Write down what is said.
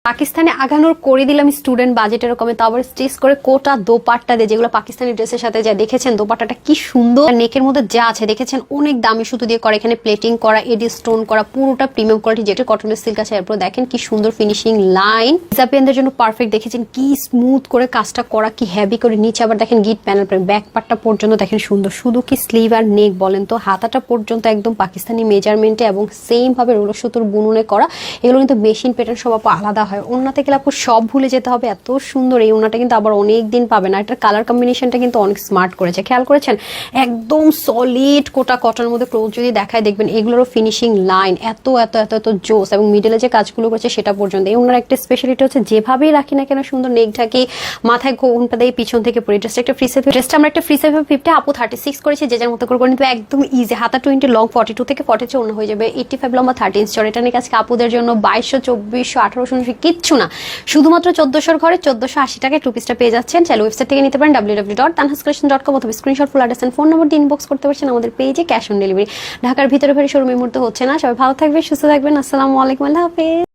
পাকিস্তানে আগানোর করে দিলাম স্টুডেন্ট বাজেটের রকমে, তো আবার স্টিচ করে কোটা দোপাট্টা দিয়ে, যেগুলো পাকিস্তানি ড্রেসের সাথে যায়। দেখেছেন দোপাট্টাটা কি সুন্দর, নেকের মধ্যে যা আছে দেখেছেন, অনেক দামি সুতো দিয়ে করা, এখানে প্লেটিং করা, এডি স্টোন করা, পুরোটা প্রিমিয়াম কোয়ালিটি, যেটা কটনের সিল্ক আছে। এরপর দেখেন কি সুন্দর ফিনিশিং লাইন, হিজাবিয়ানদের জন্য পারফেক্ট। দেখেছেন কি স্মুথ করে কাজটা করা, কি হেভি করে। নিচে আবার দেখেন গিট প্যানেল, ব্যাক পার্টটা পর্যন্ত দেখেন সুন্দর। শুধু কি স্লিভ আর নেক বলেন তো, হাতাটা পর্যন্ত একদম পাকিস্তানি মেজারমেন্টে এবং সেম ভাবে রোলো সুতোর বুননে করা। এগুলো কিন্তু মেশিন প্যাটার্ন সব আলাদা হয়। ওড়নাতে গেলে আপু সব ভুলে যেতে হবে, এত সুন্দর এই ওড়নাটা কিন্তু আবার অনেক দিন পাবে না। এটার কালার কম্বিনেশনটা কিন্তু অনেক স্মার্ট করেছে, খেয়াল করেছেন? একদম সলিড কোটা কটনের মধ্যে ক্লোজ যদি দেখায় দেখবেন এগুলোরও ফিনিশিং লাইন এত এত এত এত জোস, এবং মিডলে যে কাজগুলো করেছে সেটা পর্যন্ত। এই ওড়নার একটা স্পেশালিটি হচ্ছে যেভাবেই রাখি না কেন সুন্দর নেক ঢাকি, মাথায় ঘোমটা দিয়ে পিছন থেকে পরে। ড্রেসটা একটা ফ্রি সাইজ, ড্রেসটা আমরা একটা ফ্রি সাইজ 50, আপু 36 করেছি, যে যার মতো করে কিন্তু একদম ইজি। হাতা 20 লং, 42 থেকে 43 ওড়না হয়ে যাবে, 85 লম্বা, 30 ইঞ্চ চড়। এটা নিয়ে আজকে আপুদের জন্য 2200, 2400, 1800 কিচ্ছু না, শুধুমাত্র 1400 ঘরে 1480 টাকায় টু পিসটা পেয়ে যাচ্ছেন। চাইলে ওয়েবসাইট থেকে নিতে পারেন www.tanhascollection.com, অথবা screenshot full address and phone number দিয়ে ইনবক্স করতে পারছেন আমাদের পেজে। Cash on delivery. ঢাকার ভিতরে শোরুমের মুহূর্তে হচ্ছে না। সবাই ভালো থাকবেন, সুস্থ থাকবেন। আসসালামু আলাইকুম, আল্লাহ হাফেজ।